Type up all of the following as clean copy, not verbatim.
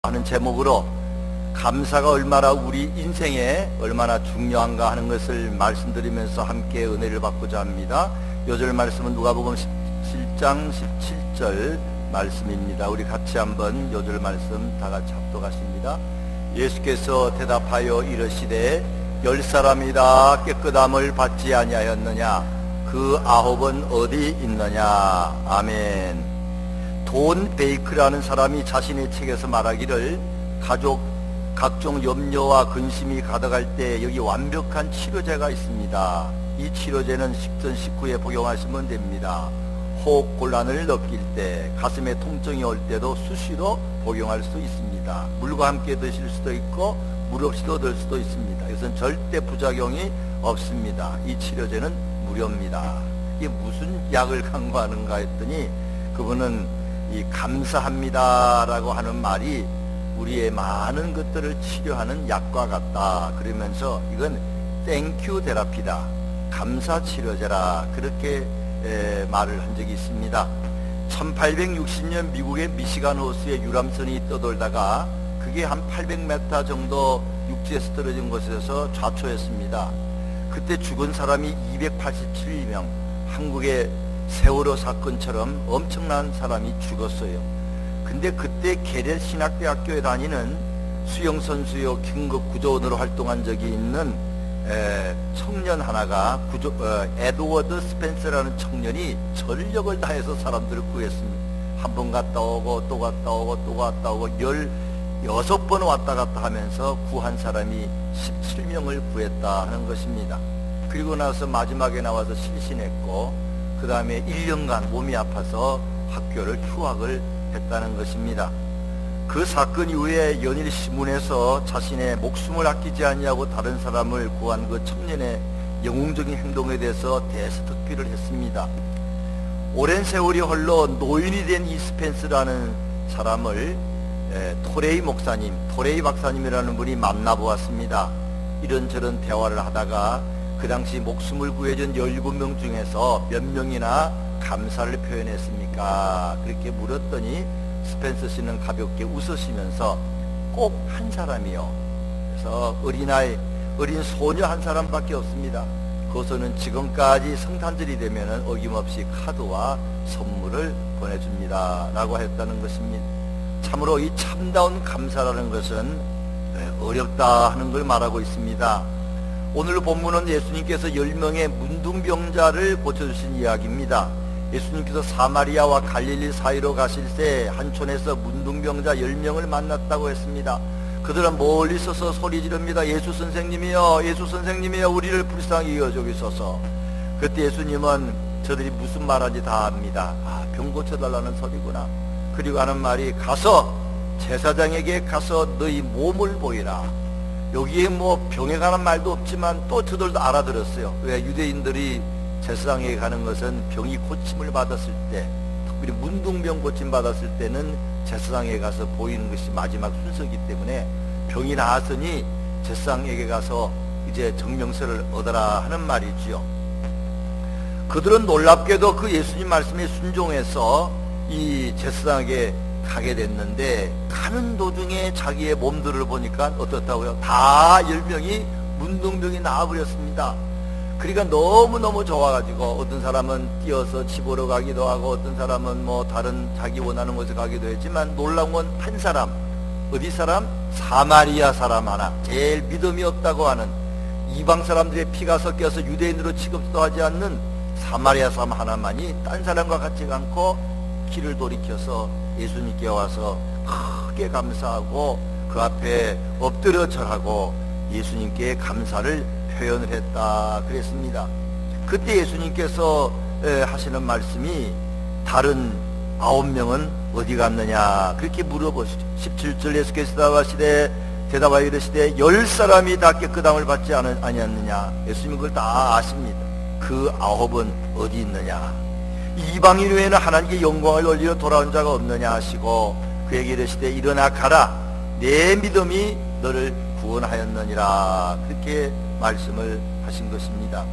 하는 제목으로 감사가 얼마나 우리 인생에 얼마나 중요한가 하는 것을 말씀드리면서 함께 은혜를 받고자 합니다. 요절 말씀은 누가복음 17장 17절 말씀입니다. 우리 같이 한번 요절 말씀 다 같이 합독하십니다. 예수께서 대답하여 이르시되 10사람이다 깨끗함을 받지 아니하였느냐? 그 9은 어디 있느냐? 아멘. 돈 베이크라는 사람이 자신의 책에서 말하기를 가족 각종 염려와 근심이 가득할 때 여기 완벽한 치료제가 있습니다. 이 치료제는 식전 식후에 복용하시면 됩니다. 호흡 곤란을 느낄 때, 가슴에 통증이 올 때도 수시로 복용할 수 있습니다. 물과 함께 드실 수도 있고 물 없이도 들 수도 있습니다. 이것은 절대 부작용이 없습니다. 이 치료제는 무료입니다. 이게 무슨 약을 강구하는가 했더니 그분은 이 감사합니다라고 하는 말이 우리의 많은 것들을 치료하는 약과 같다. 그러면서 이건 땡큐 테라피다. 감사 치료제라. 그렇게 말을 한 적이 있습니다. 1860년 미국의 미시간 호수에 유람선이 떠돌다가 그게 한 800m 정도 육지에서 떨어진 곳에서 좌초했습니다. 그때 죽은 사람이 287명, 한국의 세월호 사건처럼 엄청난 사람이 죽었어요. 근데 그때 계례 신학대학교에 다니는 수영선수요 긴급 구조원으로 활동한 적이 있는 청년 하나가 에드워드 스펜서라는 청년이 전력을 다해서 사람들을 구했습니다. 한 번 갔다 오고 또 갔다 오고 또 갔다 오고 16번 왔다 갔다 하면서 구한 사람이 17명을 구했다 하는 것입니다. 그리고 나서 마지막에 나와서 실신했고 그 다음에 1년간 몸이 아파서 학교를 휴학을 했다는 것입니다. 그 사건 이후에 연일 신문에서 자신의 목숨을 아끼지 아니하고 다른 사람을 구한 그 청년의 영웅적인 행동에 대해서 대서특필을 했습니다. 오랜 세월이 흘러 노인이 된 이 스펜스라는 사람을 토레이 목사님, 토레이 박사님이라는 분이 만나보았습니다. 이런저런 대화를 하다가 그 당시 목숨을 구해준 17명 중에서 몇 명이나 감사를 표현했습니까? 그렇게 물었더니 스펜서 씨는 가볍게 웃으시면서 꼭 한 사람이요. 그래서 어린 소녀 한 사람밖에 없습니다. 그것은 지금까지 성탄절이 되면 어김없이 카드와 선물을 보내줍니다. 라고 했다는 것입니다. 참으로 이 참다운 감사라는 것은 어렵다 하는 걸 말하고 있습니다. 오늘 본문은 예수님께서 10명의 문둥병자를 고쳐주신 이야기입니다. 예수님께서 사마리아와 갈릴리 사이로 가실 때 한촌에서 문둥병자 10명을 만났다고 했습니다. 그들은 멀리 서서 소리 지릅니다. 예수 선생님이여, 예수 선생님이여, 우리를 불쌍히 여기소서. 그때 예수님은 저들이 무슨 말하는지 다 압니다. 병 고쳐달라는 소리구나. 그리고 하는 말이 가서 제사장에게 가서 너희 몸을 보이라. 여기에 뭐 병에 관한 말도 없지만 또 저들도 알아들었어요. 왜? 유대인들이 제사장에게 가는 것은 병이 고침을 받았을 때, 특별히 문둥병 고침 받았을 때는 제사장에게 가서 보이는 것이 마지막 순서이기 때문에 병이 나았으니 제사장에게 가서 이제 정명서를 얻어라 하는 말이지요. 그들은 놀랍게도 그 예수님 말씀에 순종해서 이 제사장에게 가게 됐는데 가는 도중에 자기의 몸들을 보니까 어떻다고요? 다 10명이 문둥병이 나와버렸습니다. 그러니까 너무너무 좋아가지고 어떤 사람은 뛰어서 집으로 가기도 하고 어떤 사람은 뭐 다른 자기 원하는 곳에 가기도 했지만 놀라운 건 한 사람, 어디 사람? 사마리아 사람 하나, 제일 믿음이 없다고 하는 이방 사람들의 피가 섞여서 유대인으로 취급도 하지 않는 사마리아 사람 하나만이 딴 사람과 같이 않고 길을 돌이켜서 예수님께 와서 크게 감사하고 그 앞에 엎드려 절하고 예수님께 감사를 표현을 했다 그랬습니다. 그때 예수님께서 하시는 말씀이 다른 9명은 어디 갔느냐 그렇게 물어보시죠. 17절 예수께서 대답하여 이르시되 10사람이 다 깨끗함을 받지 아니었느냐. 예수님은 그걸 다 아십니다. 그 9은 어디 있느냐. 이방인 외에는 하나님께 영광을 올리러 돌아온 자가 없느냐 하시고 그에게 이르시되 일어나 가라. 내 믿음이 너를 구원하였느니라. 그렇게 말씀을 하신 것입니다.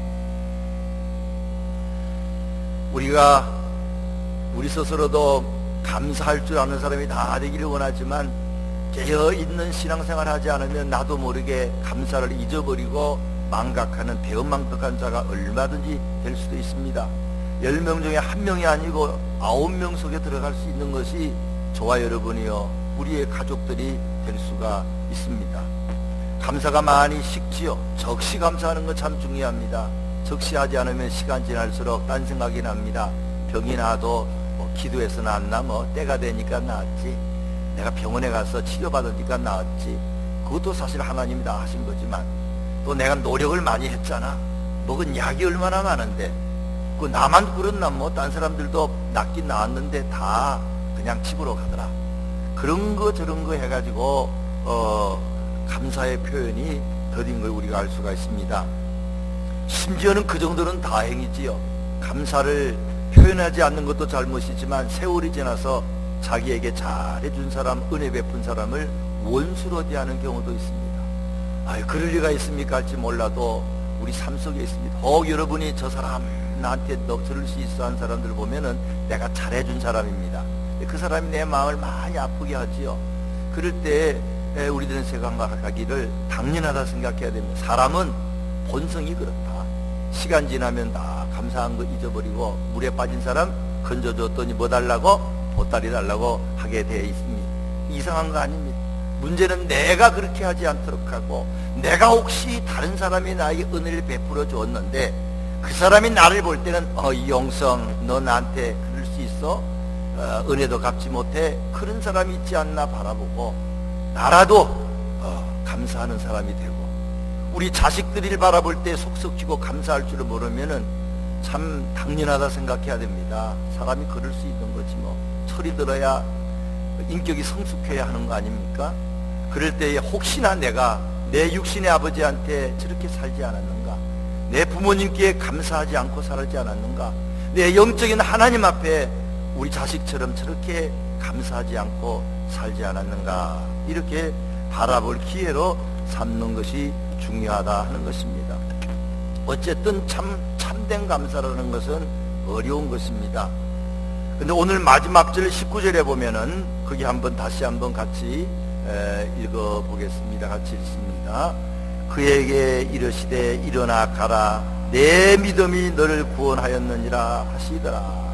우리 스스로도 감사할 줄 아는 사람이 다 되기를 원하지만 깨어 있는 신앙생활 하지 않으면 나도 모르게 감사를 잊어버리고 망각하는 대언망덕한 자가 얼마든지 될 수도 있습니다. 10명 중에 1명이 아니고 9명 속에 들어갈 수 있는 것이 저와 여러분이요, 우리의 가족들이 될 수가 있습니다. 감사가 많이 식지요. 적시 감사하는 건 참 중요합니다. 적시하지 않으면 시간 지날수록 딴 생각이 납니다. 병이 나도 뭐 기도해서 낫나, 뭐 때가 되니까 나았지, 내가 병원에 가서 치료받으니까 나았지, 그것도 사실 하나님이 다 하신 거지만, 또 내가 노력을 많이 했잖아. 먹은 약이 얼마나 많은데, 그 나만 그렇나, 뭐 딴 사람들도 낫긴 나았는데 다 그냥 집으로 가더라. 그런 거 저런 거 해가지고 감사의 표현이 더딘 걸 우리가 알 수가 있습니다. 심지어는 그 정도는 다행이지요. 감사를 표현하지 않는 것도 잘못이지만 세월이 지나서 자기에게 잘해준 사람, 은혜 베푼 사람을 원수로 대하는 경우도 있습니다. 아유, 그럴 리가 있습니까 할지 몰라도 우리 삶 속에 있습니다. 여러분이 저 사람 나한테 너 저럴 수 있어 한 사람들 보면은 내가 잘해준 사람입니다. 그 사람이 내 마음을 많이 아프게 하지요. 그럴 때 우리들은 생각하기를 당연하다 생각해야 됩니다. 사람은 본성이 그렇다. 시간 지나면 다 감사한 거 잊어버리고, 물에 빠진 사람 건져줬더니 뭐 달라고? 보따리 달라고 하게 되어 있습니다. 이상한 거 아닙니다. 문제는 내가 그렇게 하지 않도록 하고, 내가 혹시 다른 사람이 나에게 은혜를 베풀어 줬는데 그 사람이 나를 볼 때는 이용성 너 나한테 그럴 수 있어? 은혜도 갚지 못해? 그런 사람이 있지 않나 바라보고, 나라도 감사하는 사람이 되고, 우리 자식들을 바라볼 때 속썩히고 감사할 줄을 모르면은 참 당연하다 생각해야 됩니다. 사람이 그럴 수 있는 거지 뭐. 철이 들어야 인격이 성숙해야 하는 거 아닙니까? 그럴 때에 혹시나 내가 내 육신의 아버지한테 저렇게 살지 않았는가, 내 부모님께 감사하지 않고 살지 않았는가, 내 영적인 하나님 앞에 우리 자식처럼 저렇게 감사하지 않고 살지 않았는가, 이렇게 바라볼 기회로 삼는 것이 중요하다 하는 것입니다. 어쨌든 참된 감사라는 것은 어려운 것입니다. 근데 오늘 마지막 절 19절에 보면은 거기 다시 한번 같이 읽어보겠습니다. 같이 읽습니다. 그에게 이르시되 일어나 가라, 내 믿음이 너를 구원하였느니라 하시더라.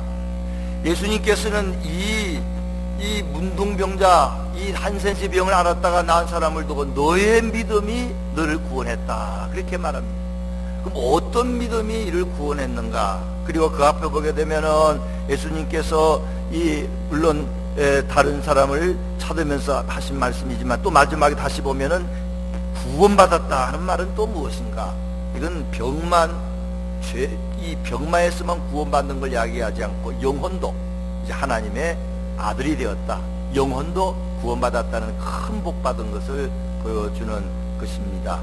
예수님께서는 이 문둥병자, 이 한센시 병을 앓았다가 나은 사람을 두고 너의 믿음이 너를 구원했다, 그렇게 말합니다. 그럼 어떤 믿음이 이를 구원했는가? 그리고 그 앞에 보게 되면은 예수님께서 물론 다른 사람을 찾으면서 하신 말씀이지만, 또 마지막에 다시 보면은 구원받았다 하는 말은 또 무엇인가? 이건 이 병마에서만 구원받는 걸 이야기하지 않고, 영혼도 이제 하나님의 아들이 되었다, 영혼도 구원받았다는 큰 복 받은 것을 보여주는 것입니다.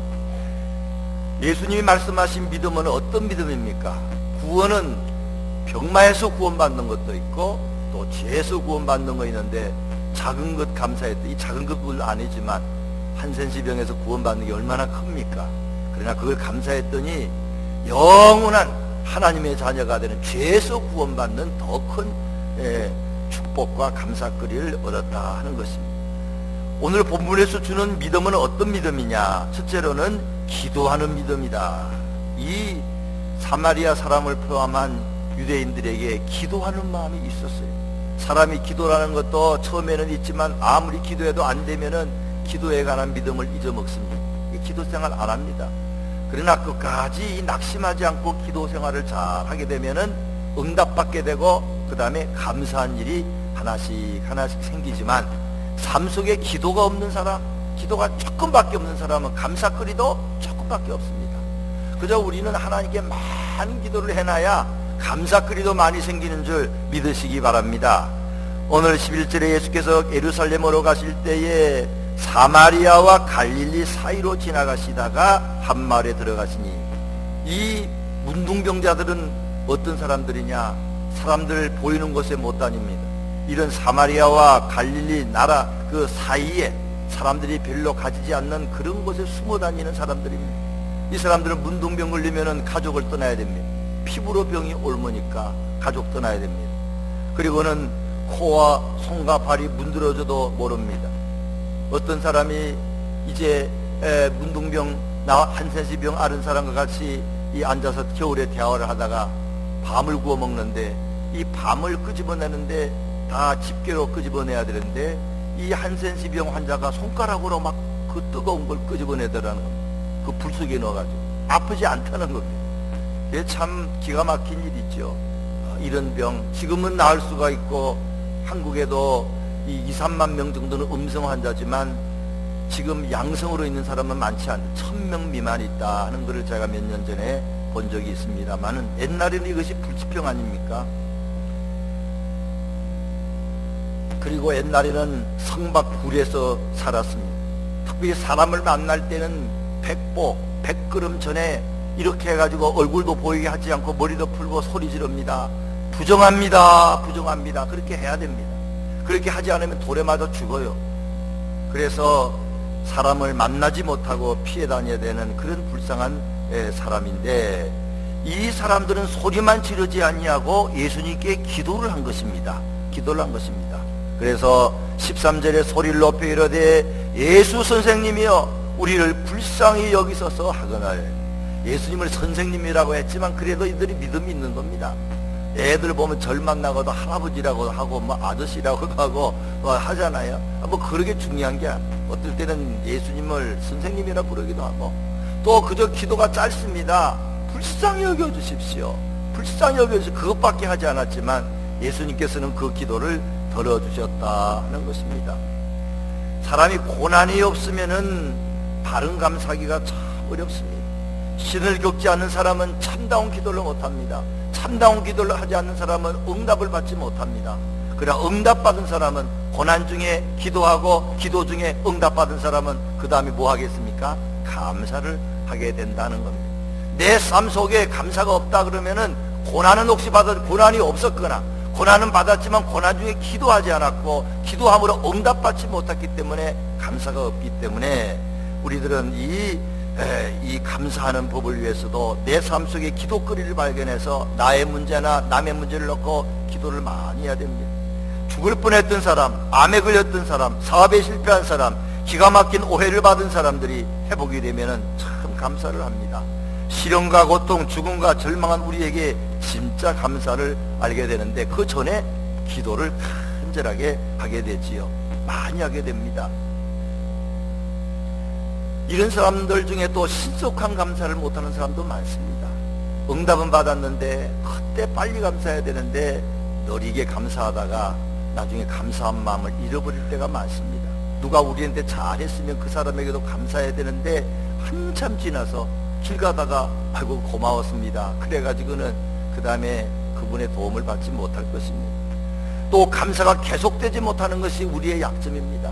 예수님이 말씀하신 믿음은 어떤 믿음입니까? 구원은 병마에서 구원받는 것도 있고 또 죄에서 구원받는 거 있는데, 작은 것 감사했다, 이 작은 것은 아니지만 한센시병에서 구원받는 게 얼마나 큽니까? 그러나 그걸 감사했더니 영원한 하나님의 자녀가 되는 죄에서 구원받는 더 큰 축복과 감사거리를 얻었다 하는 것입니다. 오늘 본문에서 주는 믿음은 어떤 믿음이냐? 첫째로는 기도하는 믿음이다. 이 사마리아 사람을 포함한 유대인들에게 기도하는 마음이 있었어요. 사람이 기도라는 것도 처음에는 있지만 아무리 기도해도 안 되면은 기도에 관한 믿음을 잊어먹습니다. 기도 생활 안 합니다. 그러나 끝까지 낙심하지 않고 기도 생활을 잘 하게 되면은 응답받게 되고, 그 다음에 감사한 일이 하나씩 생기지만, 삶 속에 기도가 없는 사람, 기도가 조금밖에 없는 사람은 감사거리도 조금밖에 없습니다. 그저 우리는 하나님께 많은 기도를 해놔야 감사거리도 많이 생기는 줄 믿으시기 바랍니다. 오늘 11절에 예수께서 예루살렘으로 가실 때에 사마리아와 갈릴리 사이로 지나가시다가 한 마을에 들어가시니, 이 문둥병자들은 어떤 사람들이냐? 사람들 보이는 곳에 못 다닙니다. 이런 사마리아와 갈릴리 나라 그 사이에 사람들이 별로 가지지 않는 그런 곳에 숨어 다니는 사람들입니다. 이 사람들은 문둥병 걸리면은 가족을 떠나야 됩니다. 피부로 병이 옮으니까 가족 떠나야 됩니다. 그리고는 코와 손과 발이 문드러져도 모릅니다. 어떤 사람이 이제 문둥병, 한센시병 앓은 사람과 같이 앉아서 겨울에 대화를 하다가 밤을 구워 먹는데, 이 밤을 끄집어내는데 다 집게로 끄집어내야 되는데, 이 한센시병 환자가 손가락으로 막 그 뜨거운 걸 끄집어내더라는 겁니다. 그 불 속에 넣어가지고 아프지 않다는 겁니다. 이게 참 기가 막힌 일이죠. 이런 병 지금은 나을 수가 있고, 한국에도 이 2, 3만 명 정도는 음성 환자지만 지금 양성으로 있는 사람은 많지 않다. 1000명 미만이 있다 하는 것을 제가 몇 년 전에 본 적이 있습니다만은, 옛날에는 이것이 불치병 아닙니까? 그리고 옛날에는 성박굴에서 살았습니다. 특별히 사람을 만날 때는 100걸음 전에 이렇게 해가지고 얼굴도 보이게 하지 않고 머리도 풀고 소리 지릅니다. 부정합니다. 부정합니다. 그렇게 해야 됩니다. 그렇게 하지 않으면 돌에 맞아 죽어요. 그래서 사람을 만나지 못하고 피해 다녀야 되는 그런 불쌍한 사람인데, 이 사람들은 소리만 지르지 아니하고 예수님께 기도를 한 것입니다. 기도를 한 것입니다. 그래서 13절에 소리를 높여 이르되 예수 선생님이여 우리를 불쌍히 여기소서 하거늘. 예수님을 선생님이라고 했지만 그래도 이들이 믿음이 있는 겁니다. 애들 보면 절만 나고도 할아버지라고 하고 뭐 아저씨라고도 하고 하잖아요. 뭐 그러게 중요한 게, 어떨 때는 예수님을 선생님이라 부르기도 하고, 또 그저 기도가 짧습니다. 불쌍히 여겨주십시오. 불쌍히 여겨주십시오. 그것밖에 하지 않았지만 예수님께서는 그 기도를 들어주셨다 하는 것입니다. 사람이 고난이 없으면은 바른 감사하기가 참 어렵습니다. 신을 겪지 않는 사람은 참다운 기도를 못합니다. 참다운 기도를 하지 않는 사람은 응답을 받지 못합니다. 그러나 응답받은 사람은, 고난 중에 기도하고 기도 중에 응답받은 사람은 그 다음에 뭐 하겠습니까? 감사를 하게 된다는 겁니다. 내 삶 속에 감사가 없다 그러면은, 고난은 혹시 고난이 없었거나 고난은 받았지만 고난 중에 기도하지 않았고 기도함으로 응답받지 못했기 때문에 감사가 없기 때문에, 우리들은 이 감사하는 법을 위해서도 내 삶 속에 기도거리를 발견해서 나의 문제나 남의 문제를 놓고 기도를 많이 해야 됩니다. 죽을 뻔했던 사람, 암에 걸렸던 사람, 사업에 실패한 사람, 기가 막힌 오해를 받은 사람들이 회복이 되면은 참 감사를 합니다. 시련과 고통, 죽음과 절망한 우리에게 진짜 감사를 알게 되는데, 그 전에 기도를 간절하게 하게 되지요. 많이 하게 됩니다. 이런 사람들 중에 또 신속한 감사를 못하는 사람도 많습니다. 응답은 받았는데 그때 빨리 감사해야 되는데 느리게 감사하다가 나중에 감사한 마음을 잃어버릴 때가 많습니다. 누가 우리한테 잘했으면 그 사람에게도 감사해야 되는데 한참 지나서 길 가다가 아이고 고마웠습니다 그래가지고는 그 다음에 그분의 도움을 받지 못할 것입니다. 또 감사가 계속되지 못하는 것이 우리의 약점입니다.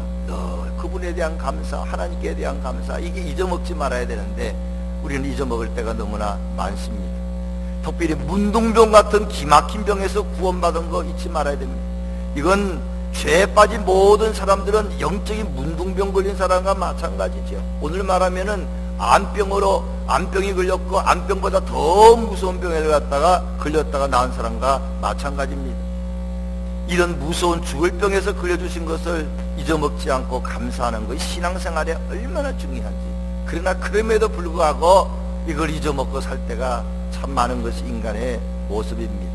그분에 대한 감사, 하나님께 대한 감사, 이게 잊어먹지 말아야 되는데 우리는 잊어먹을 때가 너무나 많습니다. 특별히 문둥병 같은 기막힌 병에서 구원받은 거 잊지 말아야 됩니다. 이건 죄에 빠진 모든 사람들은 영적인 문둥병 걸린 사람과 마찬가지죠. 오늘 말하면은 암병이 걸렸고 암병보다 더 무서운 병에 걸렸다가 나은 사람과 마찬가지입니다. 이런 무서운 죽을 병에서 걸려주신 것을 잊어먹지 않고 감사하는 것이 신앙생활에 얼마나 중요한지. 그러나 그럼에도 불구하고 이걸 잊어먹고 살 때가 참 많은 것이 인간의 모습입니다.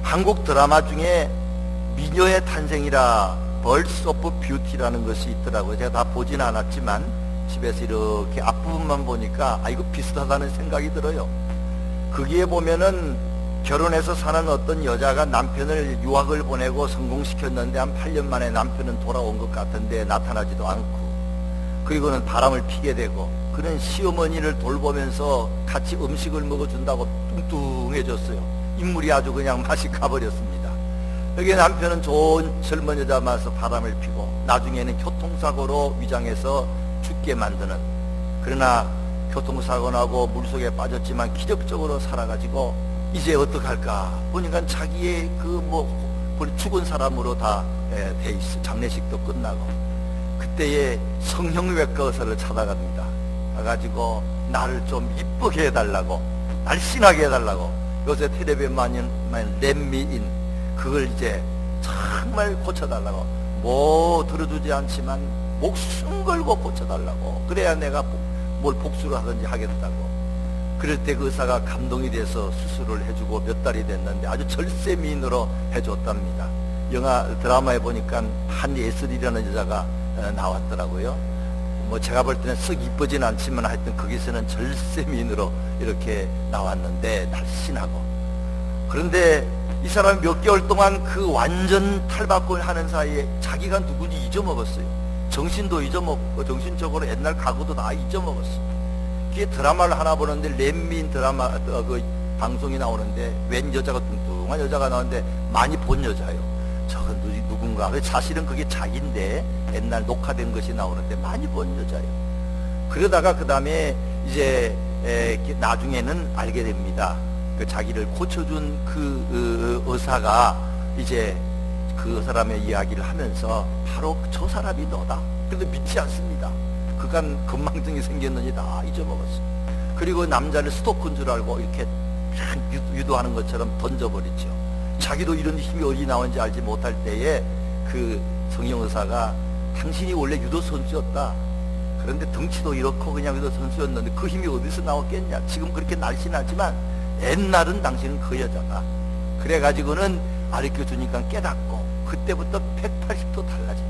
한국 드라마 중에 미녀의 탄생이라 벌스 오브 뷰티라는 것이 있더라고요. 제가 다 보진 않았지만 집에서 이렇게 앞부분만 보니까 이거 비슷하다는 생각이 들어요. 거기에 보면은 결혼해서 사는 어떤 여자가 남편을 유학을 보내고 성공시켰는데 한 8년 만에 남편은 돌아온 것 같은데 나타나지도 않고, 그리고는 바람을 피게 되고, 그는 시어머니를 돌보면서 같이 음식을 먹어준다고 뚱뚱해졌어요. 인물이 아주 그냥 맛이 가버렸습니다. 여기 남편은 좋은 젊은 여자 만나서 바람을 피고 나중에는 교통사고로 위장해서 죽게 만드는, 그러나 교통사고 나고 물속에 빠졌지만 기적적으로 살아가지고 이제 어떡할까 보니까 자기의 죽은 사람으로 다 돼 있어. 장례식도 끝나고 그때에 성형외과 의사를 찾아갑니다. 가가지고 나를 좀 이쁘게 해달라고, 날씬하게 해달라고, 요새 텔레비에 많이 렛미인 그걸 이제 정말 고쳐달라고 뭐 들어주지 않지만 목숨 걸고 고쳐달라고, 그래야 내가 뭘 복수를 하든지 하겠다고. 그럴 때 그 의사가 감동이 돼서 수술을 해주고 몇 달이 됐는데 아주 절세미인으로 해줬답니다. 영화 드라마에 보니까 한예슬이라는 여자가 나왔더라고요. 뭐 제가 볼 때는 썩 이쁘진 않지만 하여튼 거기서는 절세미인으로 이렇게 나왔는데 날씬하고. 그런데 이 사람이 몇 개월 동안 그 완전 탈바꿈 하는 사이에 자기가 누군지 잊어먹었어요. 정신도 잊어먹고 정신적으로 옛날 각오도 다 잊어먹었어요. 그게 드라마를 하나 보는데 렘민 드라마 그 방송이 나오는데 웬 여자가 뚱뚱한 여자가 나오는데 많이 본 여자예요. 저건 누군가. 사실은 그게 자기인데 옛날 녹화된 것이 나오는데 많이 본 여자예요. 그러다가 그 다음에 이제 나중에는 알게 됩니다. 그 자기를 고쳐준 그 의사가 이제 그 사람의 이야기를 하면서 바로 저 사람이 너다. 그런데 믿지 않습니다. 그간 건망증이 생겼느니 다 잊어먹었어. 그리고 남자를 스토커인 줄 알고 이렇게 유도하는 것처럼 던져버리죠. 자기도 이런 힘이 어디 나오는지 알지 못할 때에 그 성형 의사가 당신이 원래 유도 선수였다. 그런데 덩치도 이렇고 그냥 유도 선수였는데 그 힘이 어디서 나왔겠냐. 지금 그렇게 날씬하지만 옛날은 당신은 그 여자다. 그래가지고는 가르쳐주니까 깨닫고 그때부터 180도 달라진.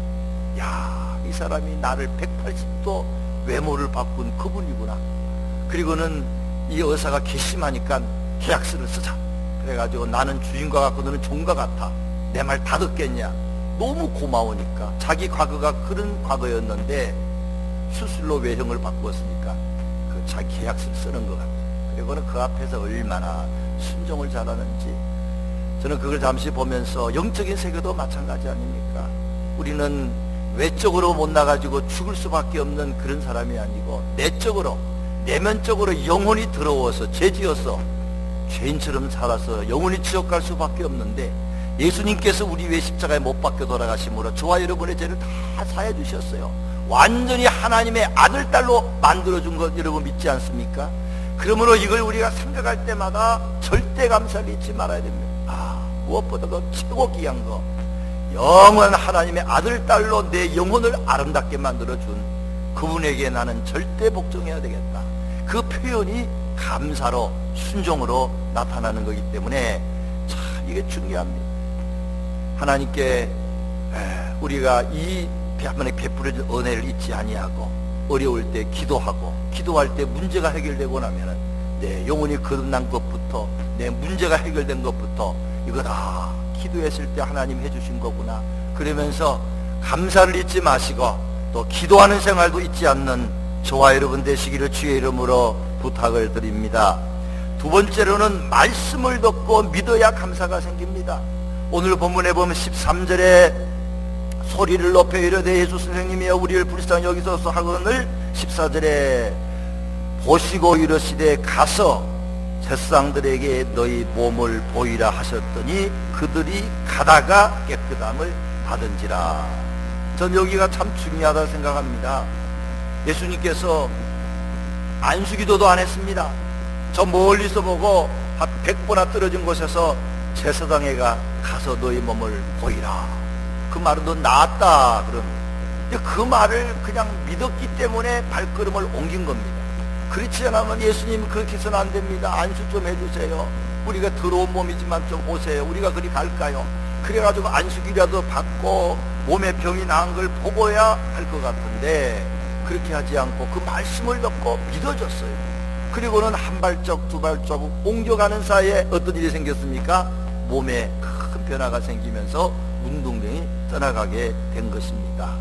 야, 이 사람이 나를 180도 외모를 바꾼 그분이구나. 그리고는 이 의사가 괘씸하니까 계약서를 쓰자. 그래가지고 나는 주인과 같고 너는 종과 같아. 내 말 다 듣겠냐. 너무 고마우니까. 자기 과거가 그런 과거였는데 수술로 외형을 바꾸었으니까 그 자기 계약서를 쓰는 것 같아. 그리고는 그 앞에서 얼마나 순종을 잘하는지. 저는 그걸 잠시 보면서 영적인 세계도 마찬가지 아닙니까? 우리는 외적으로 못나가지고 죽을 수밖에 없는 그런 사람이 아니고 내적으로, 내면적으로 영혼이 더러워서 죄지어서 죄인처럼 살아서 영혼이 지옥 갈 수밖에 없는데 예수님께서 우리 위해 십자가에 못 박혀 돌아가심으로 저와 여러분의 죄를 다 사해 주셨어요. 완전히 하나님의 아들, 딸로 만들어준 것 여러분 믿지 않습니까? 그러므로 이걸 우리가 생각할 때마다 절대 감사를 잊지 말아야 됩니다. 무엇보다 그 최고 귀한 거, 영원한 하나님의 아들, 딸로 내 영혼을 아름답게 만들어준 그분에게 나는 절대 복종해야 되겠다. 그 표현이 감사로, 순종으로 나타나는 거기 때문에 참 이게 중요합니다. 하나님께 우리가 이 하나님의 베풀어진 은혜를 잊지 아니하고 어려울 때 기도하고, 기도할 때 문제가 해결되고 나면은 내 영혼이 거듭난 것부터, 내 문제가 해결된 것부터 이거 다 기도했을 때 하나님 해주신 거구나. 그러면서 감사를 잊지 마시고 또 기도하는 생활도 잊지 않는 저와 여러분 되시기를 주의 이름으로 부탁을 드립니다. 두 번째로는 말씀을 듣고 믿어야 감사가 생깁니다. 오늘 본문에 보면 13절에 소리를 높여 이르되 예수 선생님이여 우리를 불쌍히 여기소서 하거늘 14절에 보시고 이르시되 가서 세상들에게 너희 몸을 보이라 하셨더니 그들이 가다가 깨끗함을 받은지라. 전 여기가 참 중요하다 생각합니다. 예수님께서 안수기도도 안 했습니다. 저 멀리서 보고 한 100보나 떨어진 곳에서 제사장에가 가서 너희 몸을 보이라. 그 말은 너 나았다 그런. 그 말을 그냥 믿었기 때문에 발걸음을 옮긴 겁니다. 그렇지 않으면 예수님 그렇게 해서는 안 됩니다. 안수 좀 해주세요. 우리가 더러운 몸이지만 좀 보세요. 우리가 그리 갈까요? 그래가지고 안수기라도 받고 몸에 병이 나은 걸 보고야 할 것 같은데 그렇게 하지 않고 그 말씀을 듣고 믿어줬어요. 그리고는 한 발짝 두 발짝 옮겨가는 사이에 어떤 일이 생겼습니까? 몸에 큰 변화가 생기면서 운동량이 떠나가게 된 것입니다.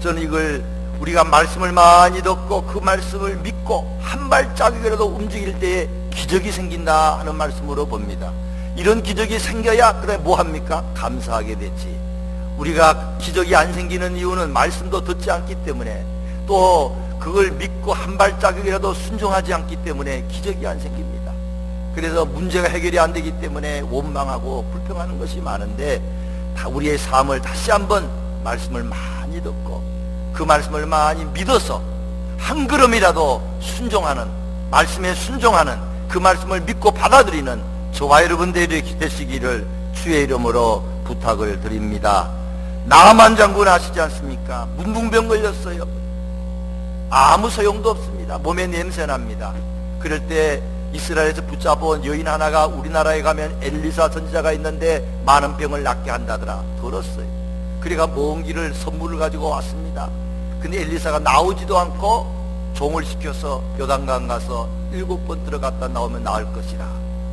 저는 이걸 우리가 말씀을 많이 듣고 그 말씀을 믿고 한 발짝이라도 움직일 때에 기적이 생긴다 하는 말씀으로 봅니다. 이런 기적이 생겨야 그래 뭐합니까? 감사하게 되지. 우리가 기적이 안 생기는 이유는 말씀도 듣지 않기 때문에 또 그걸 믿고 한 발짝이라도 순종하지 않기 때문에 기적이 안 생깁니다. 그래서 문제가 해결이 안 되기 때문에 원망하고 불평하는 것이 많은데 다 우리의 삶을 다시 한번 말씀을 많이 듣고 그 말씀을 많이 믿어서 한 걸음이라도 순종하는, 말씀에 순종하는 그 말씀을 믿고 받아들이는 저와 여러분들이 되시기를 주의 이름으로 부탁을 드립니다. 나만 장군 아시지 않습니까? 문둥병 걸렸어요. 아무 소용도 없습니다. 몸에 냄새납니다. 그럴 때 이스라엘에서 붙잡아온 여인 하나가 우리나라에 가면 엘리사 선지자가 있는데 많은 병을 낫게 한다더라. 들었어요. 그래가 먼 길을 선물을 가지고 왔습니다. 근데 엘리사가 나오지도 않고 종을 시켜서 요단강 가서 7번 들어갔다 나오면 나을 것이라.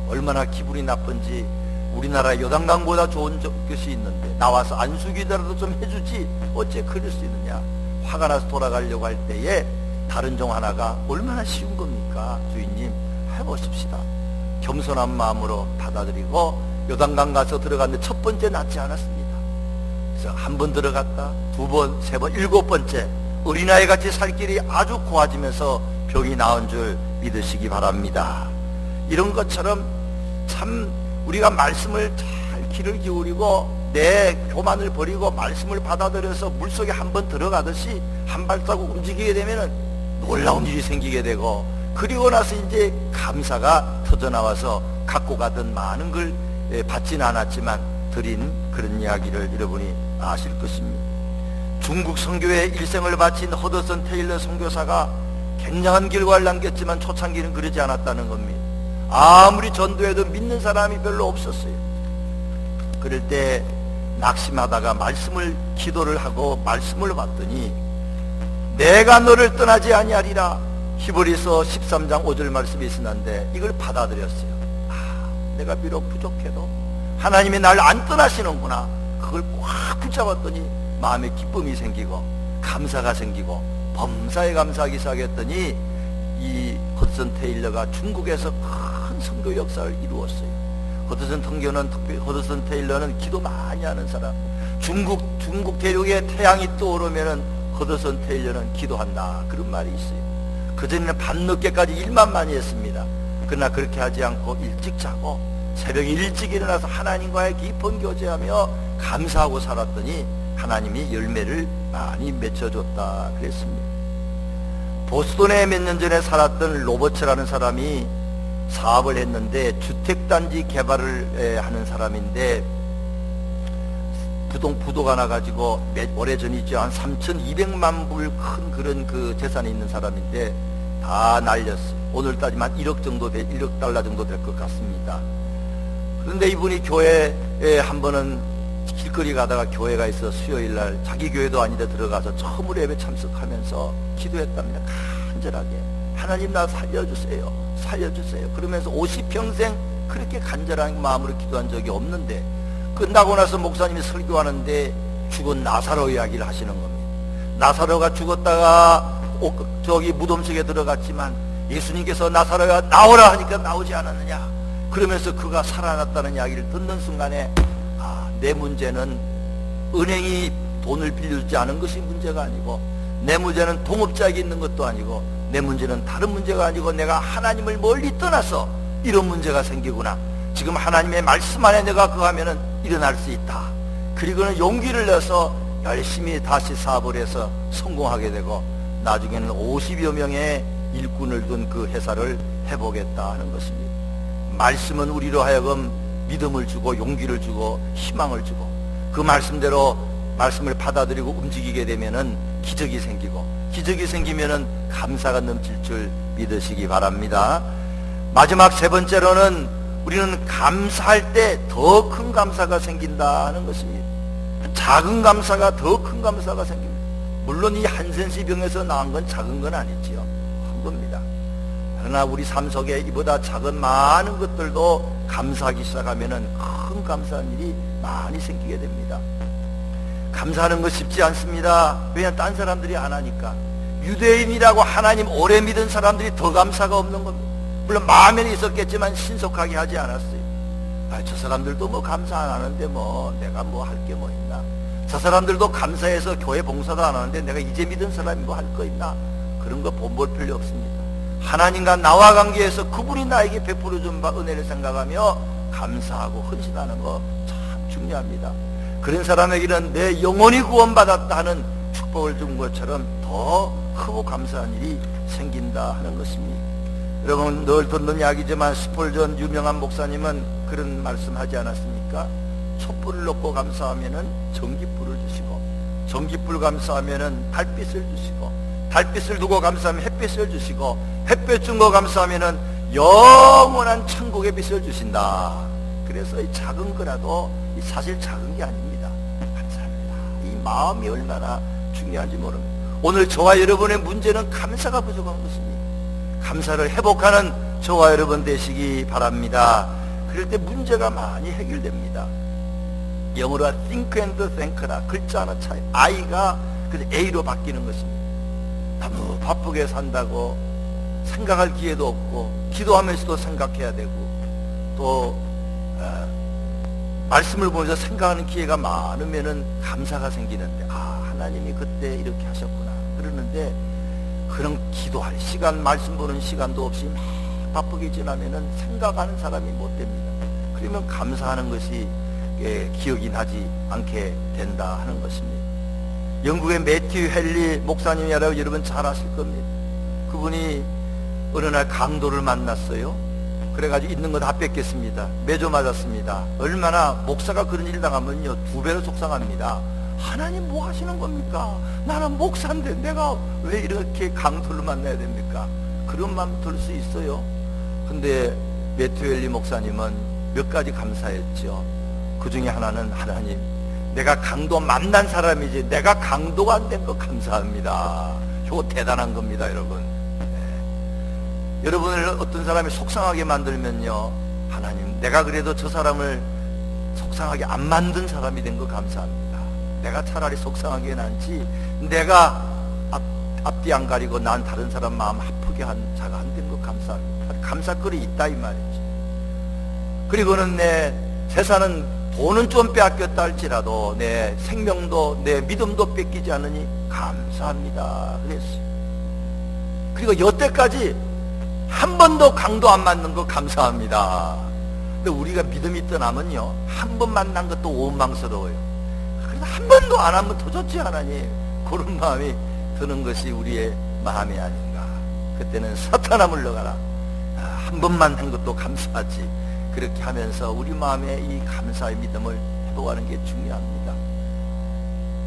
얼마나 기분이 나쁜지. 우리나라 요단강보다 좋은 것이 있는데 나와서 안수기라도 좀 해주지 어째 그럴 수 있느냐. 화가 나서 돌아가려고 할 때에 다른 종 하나가 얼마나 쉬운 겁니까? 주인님 해보십시다. 겸손한 마음으로 받아들이고 요단강 가서 들어갔는데 첫 번째 낫지 않았습니다. 그래서 한 번 들어갔다, 2번, 3번, 7번째 어린아이 같이 살 길이 아주 고와지면서 병이 나은 줄 믿으시기 바랍니다. 이런 것처럼 참 우리가 말씀을 잘 귀를 기울이고 내 교만을 버리고 말씀을 받아들여서 물속에 한번 들어가듯이 한 발자국 움직이게 되면 놀라운 일이 생기게 되고, 그리고 나서 이제 감사가 터져나와서 갖고 가던 많은 걸 받지는 않았지만 드린 그런 이야기를 여러분이 아실 것입니다. 중국 선교에 일생을 바친 허드슨 테일러 선교사가 굉장한 결과를 남겼지만 초창기는 그러지 않았다는 겁니다. 아무리 전도해도 믿는 사람이 별로 없었어요. 그럴 때 낙심하다가 말씀을 기도를 하고 말씀을 받더니 내가 너를 떠나지 아니하리라. 히브리서 13장 5절 말씀이 있었는데 이걸 받아들였어요. 내가 비록 부족해도 하나님이 날 안 떠나시는구나. 그걸 꽉 붙잡았더니 마음에 기쁨이 생기고 감사가 생기고 범사에 감사하기 시작했더니 이 허드슨 테일러가 중국에서 큰 선교 역사를 이루었어요. 허드슨 테일러는 기도 많이 하는 사람. 중국 대륙에 태양이 떠오르면은 허드슨 테일러는 기도한다, 그런 말이 있어요. 그전에는 밤늦게까지 일만 많이 했습니다. 그러나 그렇게 하지 않고 일찍 자고 새벽에 일찍 일어나서 하나님과의 깊은 교제하며 감사하고 살았더니 하나님이 열매를 많이 맺혀줬다 그랬습니다. 보스턴에 몇 년 전에 살았던 로버츠라는 사람이 사업을 했는데 주택단지 개발을 하는 사람인데 부도가 나가지고 오래전이죠. 한 3,200만 불 큰 그런 그 재산이 있는 사람인데 다 날렸어요. 오늘 따지면 1억 달러 정도 될 것 같습니다. 그런데 이분이 교회에 한 번은 길거리 가다가 교회가 있어 수요일날 자기 교회도 아닌데 들어가서 처음으로 예배 참석하면서 기도했답니다. 간절하게 하나님 나 살려주세요, 살려주세요. 그러면서 50평생 그렇게 간절한 마음으로 기도한 적이 없는데 끝나고 나서 목사님이 설교하는데 죽은 나사로 이야기를 하시는 겁니다. 나사로가 죽었다가 저기 무덤 속에 들어갔지만 예수님께서 나사로야 나오라 하니까 나오지 않았느냐. 그러면서 그가 살아났다는 이야기를 듣는 순간에 내 문제는 은행이 돈을 빌려주지 않은 것이 문제가 아니고, 내 문제는 동업자에게 있는 것도 아니고, 내 문제는 다른 문제가 아니고 내가 하나님을 멀리 떠나서 이런 문제가 생기구나. 지금 하나님의 말씀 안에 내가 그거 하면은 일어날 수 있다. 그리고는 용기를 내서 열심히 다시 사업을 해서 성공하게 되고 나중에는 50여 명의 일꾼을 둔 그 회사를 해보겠다 하는 것입니다. 말씀은 우리로 하여금 믿음을 주고 용기를 주고 희망을 주고 그 말씀대로 말씀을 받아들이고 움직이게 되면은 기적이 생기고, 기적이 생기면은 감사가 넘칠 줄 믿으시기 바랍니다. 마지막 세 번째로는 우리는 감사할 때 더 큰 감사가 생긴다 하는 것입니다. 작은 감사가 더 큰 감사가 생깁니다. 물론 이 한센시 병에서 나온 건 작은 건 아니지요. 큰 겁니다. 그러나 우리 삶 속에 이보다 작은 많은 것들도 감사하기 시작하면은 큰 감사한 일이 많이 생기게 됩니다. 감사하는 거 쉽지 않습니다. 왜냐하면 딴 사람들이 안 하니까. 유대인이라고 하나님 오래 믿은 사람들이 더 감사가 없는 겁니다. 물론 마음에는 있었겠지만 신속하게 하지 않았어요. 저 사람들도 뭐 감사 안 하는데 뭐 내가 뭐 할 게 뭐 있나. 저 사람들도 감사해서 교회 봉사도 안 하는데 내가 이제 믿은 사람이 뭐 할 거 있나. 그런 거 본볼 필요 없습니다. 하나님과 나와 관계에서 그분이 나에게 베풀어 준 바 은혜를 생각하며 감사하고 헌신하는 거 참 중요합니다. 그런 사람에게는 내 영혼이 구원받았다 하는 축복을 준 것처럼 더 크고 감사한 일이 생긴다 하는 것입니다. 여러분 늘 듣는 이야기지만 스폴전 유명한 목사님은 그런 말씀하지 않았습니까? 촛불을 놓고 감사하면은 전기불을 주시고, 전기불 감사하면은 달빛을 주시고, 달빛을 두고 감사하면 햇빛을 주시고, 햇빛 준 거 감사하면은 영원한 천국의 빛을 주신다. 그래서 이 작은 거라도 사실 작은 게 아닙니다. 감사합니다. 이 마음이 얼마나 중요한지 모릅니다. 오늘 저와 여러분의 문제는 감사가 부족한 것입니다. 감사를 회복하는 저와 여러분 되시기 바랍니다. 그럴 때 문제가 많이 해결됩니다. 영어로 think and thank라, 글자 하나 차이. I가 A로 바뀌는 것입니다. 너무 바쁘게 산다고 생각할 기회도 없고, 기도하면서도 생각해야 되고, 또 말씀을 보면서 생각하는 기회가 많으면은 감사가 생기는데, 하나님이 그때 이렇게 하셨구나 그러는데, 그런 기도할 시간, 말씀 보는 시간도 없이 막 바쁘게 지나면은 생각하는 사람이 못 됩니다. 그러면 감사하는 것이 기억이 나지 않게 된다 하는 것입니다. 영국의 매튜 헨리 목사님이라고 여러분 잘 아실 겁니다. 그분이 어느 날 강도를 만났어요. 그래가지고 있는 거 다 뺏겼습니다. 매조 맞았습니다. 얼마나 목사가 그런 일 당하면요 2배로 속상합니다. 하나님 뭐 하시는 겁니까? 나는 목사인데 내가 왜 이렇게 강도를 만나야 됩니까? 그런 마음 들 수 있어요. 근데 매튜 헨리 목사님은 몇 가지 감사했죠. 그 중에 하나는, 하나님, 내가 강도 만난 사람이지 내가 강도가 안 된 거 감사합니다. 이거 대단한 겁니다, 여러분. 여러분을 어떤 사람이 속상하게 만들면요, 하나님, 내가 그래도 저 사람을 속상하게 안 만든 사람이 된 거 감사합니다. 내가 차라리 속상하게 낫지, 내가 앞뒤 안 가리고 난 다른 사람 마음 아프게 한 자가 안 된 거 감사합니다. 감사거리 있다 이 말이지. 그리고는 내 재산은, 돈은 좀 빼앗겼다 할지라도 내 생명도 내 믿음도 뺏기지 않으니 감사합니다 그랬어요. 그리고 여태까지 한 번도 강도 안 맞는 거 감사합니다. 근데 우리가 믿음이 떠나면요, 한 번 만난 것도 원망스러워요. 그래서 한 번도 안 하면 더 좋지 하나님, 그런 마음이 드는 것이 우리의 마음이 아닌가. 그때는 사탄아 물러가라, 한 번만 한 것도 감사하지. 그렇게 하면서 우리 마음에 이 감사의 믿음을 회복하는 게 중요합니다.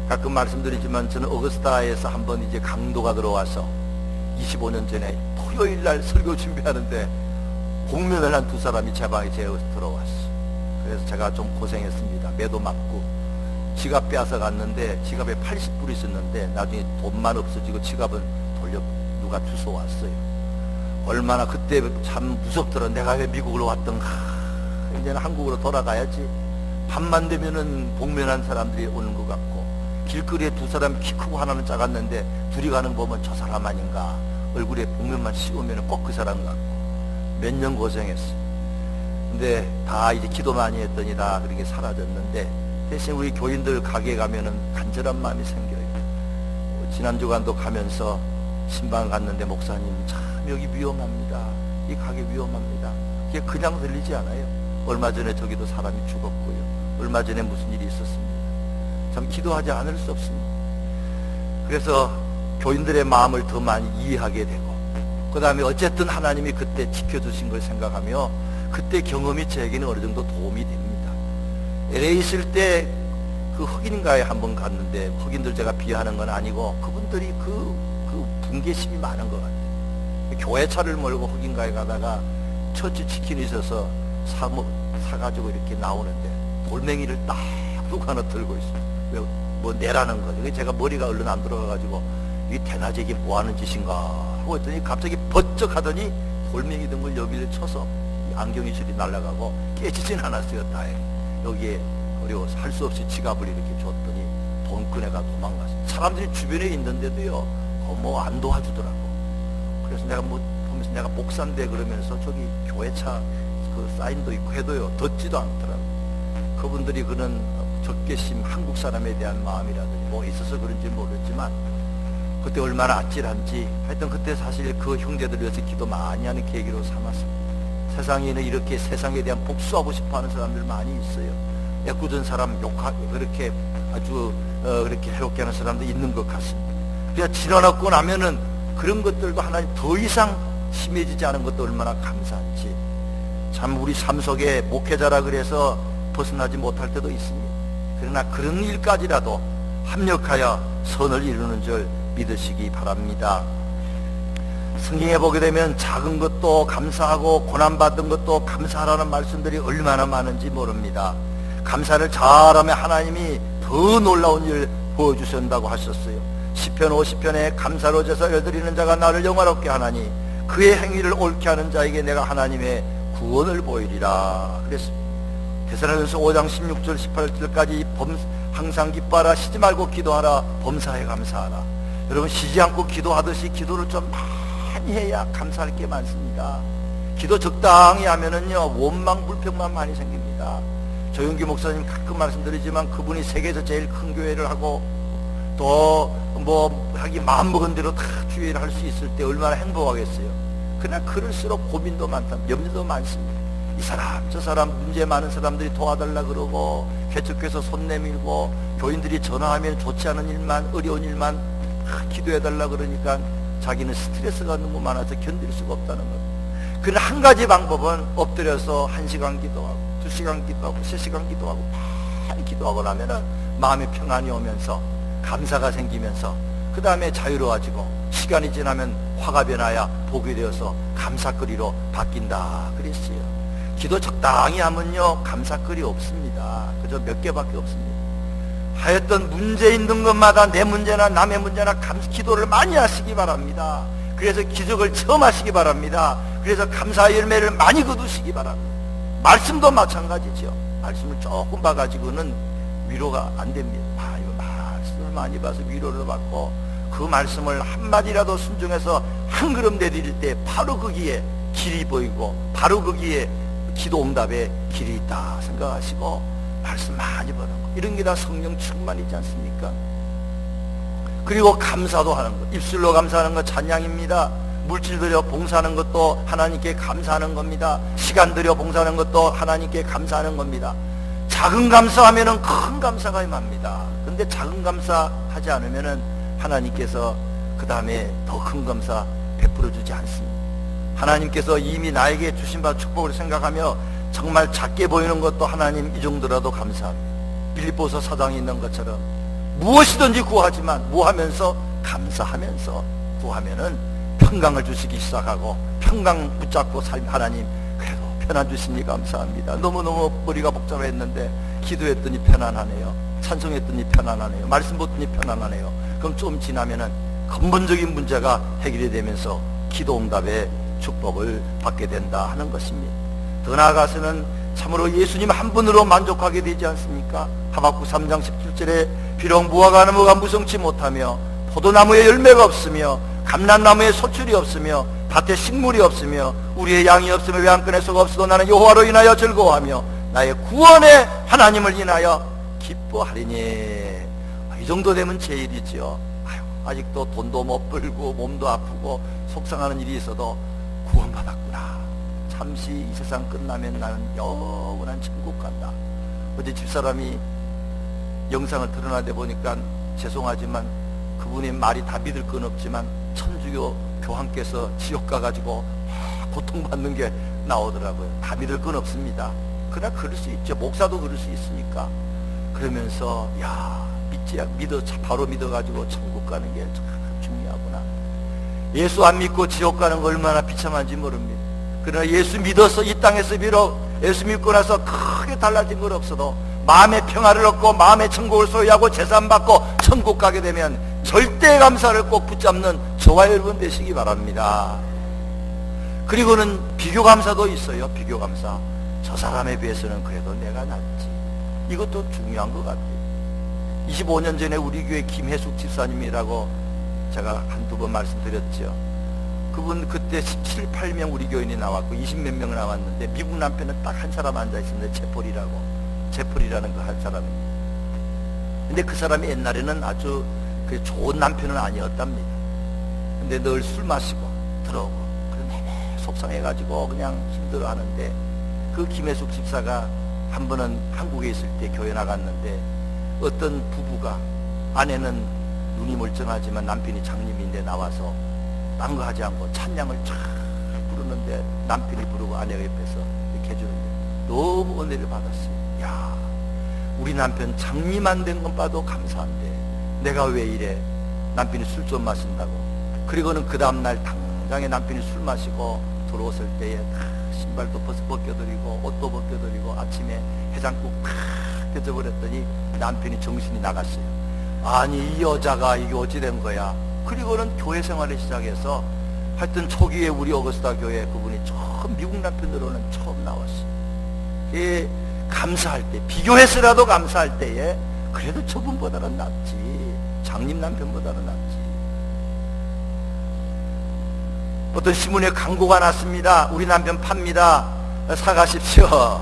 가끔 말씀드리지만 저는 어거스타에서 한번 이제 강도가 들어와서 25년 전에 토요일 날 설교 준비하는데 복면을 한 2사람이 제 방에 들어왔어요. 그래서 제가 좀 고생했습니다. 매도 맞고 지갑 빼앗아 갔는데 지갑에 80불 있었는데 나중에 돈만 없어지고 지갑은 누가 주워왔어요. 얼마나 그때 참 무섭더라. 내가 왜 미국으로 왔던가. 이제는 한국으로 돌아가야지. 밤만 되면은 복면한 사람들이 오는 것 같고, 길거리에 2사람 키 크고 하나는 작았는데 둘이 가는 거 보면 저 사람 아닌가. 얼굴에 복면만 씌우면 꼭 그 사람 같고. 몇 년 고생했어. 근데 다 이제 기도 많이 했더니 다 그렇게 사라졌는데, 대신 우리 교인들 가게에 가면은 간절한 마음이 생겨요. 지난 주간도 가면서 신방 갔는데, 목사님 참 여기 위험합니다. 이 가게 위험합니다. 그게 그냥 들리지 않아요. 얼마 전에 저기도 사람이 죽었고요. 얼마 전에 무슨 일이 있었습니다. 참 기도하지 않을 수 없습니다. 그래서 교인들의 마음을 더 많이 이해하게 되고, 그 다음에 어쨌든 하나님이 그때 지켜주신 걸 생각하며 그때 경험이 저에게는 어느 정도 도움이 됩니다. LA 있을 때 그 흑인가에 한번 갔는데, 흑인들 제가 비하하는 건 아니고 그분들이 그 분개심이 많은 것 같아요. 교회 차를 몰고 흑인가에 가다가 처치 치킨이 있어서 사가지고 이렇게 나오는데 돌멩이를 딱 누구 하나 들고 있어요. 뭐 내라는 거죠. 제가 머리가 얼른 안 들어가가지고 이 대낮에 이게 뭐 하는 짓인가 하고 했더니 갑자기 번쩍 하더니 돌멩이 든 걸 여기를 쳐서 안경이 저리 날아가고 깨지진 않았어요. 다행히. 여기에 어려워서 할 수 없이 지갑을 이렇게 줬더니 돈 꺼내가 도망갔어요. 사람들이 주변에 있는데도요, 뭐 안 도와주더라고. 그래서 내가 뭐 보면서 내가 목사인데 그러면서 저기 교회차 그 사인도 있고 해도요, 듣지도 않더라고. 그분들이 그런 적개심, 한국 사람에 대한 마음이라든지 뭐 있어서 그런지 모르지만 그때 얼마나 아찔한지, 하여튼 그때 사실 그 형제들 위해서 기도 많이 하는 계기로 삼았습니다. 세상에는 이렇게 세상에 대한 복수하고 싶어하는 사람들 많이 있어요. 애꿎은 사람 욕하고 그렇게 아주 그렇게 해롭게 하는 사람도 있는 것 같습니다. 그래서 지나고 나면은 그런 것들도 하나님 더 이상 심해지지 않은 것도 얼마나 감사한지. 참 우리 삶 속에 목회자라 그래서 벗어나지 못할 때도 있습니다. 그러나 그런 일까지라도 합력하여 선을 이루는 줄 믿으시기 바랍니다. 성경에 보게 되면 작은 것도 감사하고 고난받은 것도 감사하라는 말씀들이 얼마나 많은지 모릅니다. 감사를 잘하면 하나님이 더 놀라운 일 보여주신다고 하셨어요. 시편 50편에 감사로 제사를 드리는 자가 나를 영화롭게 하나니 그의 행위를 옳게 하는 자에게 내가 하나님의 구원을 보이리라 그랬습니다. 데살로니가서 5장 16절 18절까지 항상 기뻐하라, 쉬지 말고 기도하라, 범사에 감사하라. 여러분, 쉬지 않고 기도하듯이 기도를 좀 많이 해야 감사할 게 많습니다. 기도 적당히 하면은요 원망 불평만 많이 생깁니다. 조용기 목사님 가끔 말씀드리지만 그분이 세계에서 제일 큰 교회를 하고 또 뭐 하기 마음먹은 대로 다 주의를 할 수 있을 때 얼마나 행복하겠어요. 그러나 그럴수록 고민도 많다, 염려도 많습니다. 이 사람 저 사람 문제 많은 사람들이 도와달라 그러고 개척해서 손 내밀고 교인들이 전화하면 좋지 않은 일만, 어려운 일만 기도해달라 그러니까 자기는 스트레스가 너무 많아서 견딜 수가 없다는 겁니다. 그러나 한 가지 방법은 엎드려서 1시간 기도하고 2시간 기도하고 3시간 기도하고 많이 기도하고 나면은 마음의 평안이 오면서 감사가 생기면서 그 다음에 자유로워지고 시간이 지나면 화가 변하여 복이 되어서 감사거리로 바뀐다 그랬어요. 기도 적당히 하면요 감사거리 없습니다. 그저 몇 개밖에 없습니다. 하여튼 문제 있는 것마다 내 문제나 남의 문제나 기도를 많이 하시기 바랍니다. 그래서 기적을 체험하시기 바랍니다. 그래서 감사의 열매를 많이 거두시기 바랍니다. 말씀도 마찬가지죠. 말씀을 조금 봐가지고는 위로가 안 됩니다. 말씀을 많이 봐서 위로를 받고 그 말씀을 한마디라도 순종해서 한 걸음 내디딜 때 바로 거기에 길이 보이고 바로 거기에 기도 응답의 길이 있다 생각하시고 말씀 많이 보는 거, 이런 게 다 성령 충만이지 않습니까? 그리고 감사도 하는 것, 입술로 감사하는 것 찬양입니다. 물질 들여 봉사하는 것도 하나님께 감사하는 겁니다. 시간 들여 봉사하는 것도 하나님께 감사하는 겁니다. 작은 감사하면은 큰 감사가 임합니다. 근데 작은 감사하지 않으면은 하나님께서 그 다음에 더 큰 감사 베풀어 주지 않습니다. 하나님께서 이미 나에게 주신 바 축복을 생각하며 정말 작게 보이는 것도 하나님 이 정도라도 감사합니다. 빌립보서 4장에 있는 것처럼 무엇이든지 구하지만 무하면서 감사하면서 구하면은 평강을 주시기 시작하고 평강 붙잡고 삶 하나님 그래도 편안 주시니 감사합니다. 너무너무 머리가 복잡했는데 기도했더니 편안하네요. 찬송했더니 편안하네요. 말씀 듣더니 편안하네요. 그럼 좀 지나면은 근본적인 문제가 해결이 되면서 기도 응답의 축복을 받게 된다 하는 것입니다. 더 나아가서는 참으로 예수님 한 분으로 만족하게 되지 않습니까? 하박국 3장 17절에 비록 무화과 나무가 무성치 못하며 포도나무에 열매가 없으며 감람나무에 소출이 없으며 밭에 식물이 없으며 우리의 양이 없으며 외양간에 소가 없어도 나는 여호와로 인하여 즐거워하며 나의 구원의 하나님을 인하여 기뻐하리니. 이 정도 되면 제일이지요. 아직도 돈도 못 벌고 몸도 아프고 속상하는 일이 있어도 구원받았구나. 잠시 이 세상 끝나면 나는 영원한 천국 간다. 어제 집사람이 영상을 드러나다 보니까 죄송하지만 그분의 말이 다 믿을 건 없지만 천주교 교황께서 지옥 가가지고 고통받는 게 나오더라고요. 다 믿을 건 없습니다. 그러나 그럴 수 있죠. 목사도 그럴 수 있으니까. 그러면서 바로 믿어가지고 천국 가는 게 참 중요하구나. 예수 안 믿고 지옥 가는 거 얼마나 비참한지 모릅니다. 그러나 예수 믿어서 이 땅에서 비록 예수 믿고 나서 크게 달라진 건 없어도 마음의 평화를 얻고 마음의 천국을 소유하고 재산 받고 천국 가게 되면 절대 감사를 꼭 붙잡는 저와 여러분 되시기 바랍니다. 그리고는 비교 감사도 있어요. 비교 감사. 저 사람에 비해서는 그래도 내가 낫지. 이것도 중요한 것 같아요. 25년 전에 우리 교회 김혜숙 집사님이라고 제가 한두 번 말씀드렸죠. 그분 그때 17, 8명 우리 교인이 나왔고 20몇 명 나왔는데 미국 남편은 딱 한 사람 앉아있었는데 제폴이라는 그 한 사람입니다. 근데 그 사람이 옛날에는 아주 그 좋은 남편은 아니었답니다. 근데 늘 술 마시고 들어오고 그런데 속상해가지고 그냥 힘들어하는데 그 김혜숙 집사가 한 번은 한국에 있을 때 교회 나갔는데 어떤 부부가 아내는 눈이 멀쩡하지만 남편이 장님인데 나와서 딴 거 하지 않고 찬양을 쫙 부르는데 남편이 부르고 아내가 옆에서 이렇게 해주는데 너무 은혜를 받았어요. 야, 우리 남편 장님안 된 건 봐도 감사한데 내가 왜 이래? 남편이 술 좀 마신다고. 그리고는 그 다음날 당장에 남편이 술 마시고 들어왔을 때에 신발도 벗겨드리고 옷도 벗겨드리고 아침에 해장국 탁 펴져버렸더니 남편이 정신이 나갔어요. 아니 이 여자가 이게 어찌 된 거야. 그리고는 교회 생활을 시작해서 하여튼 초기에 우리 어거스타 교회 그분이 처음 미국 남편으로는 처음 나왔어요. 예, 감사할 때, 비교해서라도 감사할 때에 그래도 저분보다는 낫지, 장님 남편보다는 낫지. 어떤 신문에 광고가 났습니다. 우리 남편 팝니다. 사가십시오.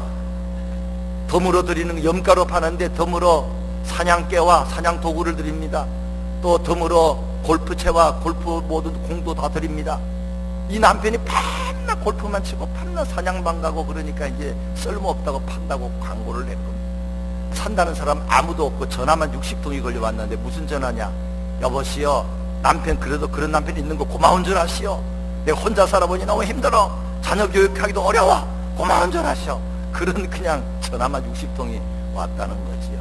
덤으로 드리는 염가로 파는데 덤으로 사냥개와 사냥 도구를 드립니다. 또 덤으로 골프채와 골프 모든 공도 다 드립니다. 이 남편이 밤낮 골프만 치고 밤낮 사냥방 가고 그러니까 이제 쓸모없다고 판다고 광고를 낸 겁니다. 산다는 사람 아무도 없고 전화만 60통이 걸려왔는데 무슨 전화냐. 여보시오, 남편 그래도 그런 남편 있는 거 고마운 줄 아시오. 내가 혼자 살아보니 너무 힘들어. 자녀 교육하기도 어려워. 고마운 줄 아시오. 그런 그냥 전화만 60통이 왔다는 거지요.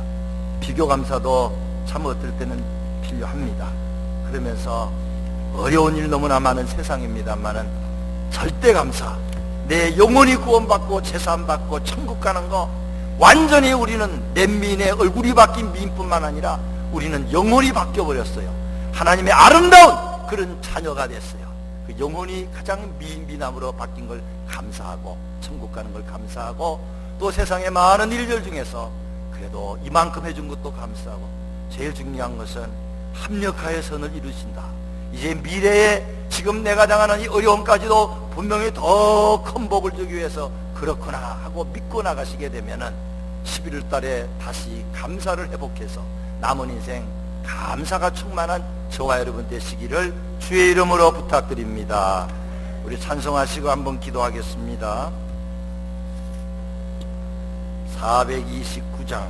비교 감사도 참 어떨 때는 필요합니다. 그러면서 어려운 일 너무나 많은 세상입니다만은 절대 감사, 내 영혼이 구원받고 재산받고 천국 가는 거, 완전히 우리는 랜민의 얼굴이 바뀐 미인뿐만 아니라 우리는 영혼이 바뀌어버렸어요. 하나님의 아름다운 그런 자녀가 됐어요. 그 영혼이 가장 미인미남으로 바뀐 걸 감사하고 천국 가는 걸 감사하고 또 세상의 많은 일들 중에서 그래도 이만큼 해준 것도 감사하고 제일 중요한 것은 합력하여 선을 이루신다. 이제 미래에 지금 내가 당하는 이 어려움까지도 분명히 더 큰 복을 주기 위해서 그렇구나 하고 믿고 나가시게 되면은 11월 달에 다시 감사를 회복해서 남은 인생 감사가 충만한 저와 여러분 되시기를 주의 이름으로 부탁드립니다. 우리 찬송하시고 한번 기도하겠습니다. 429장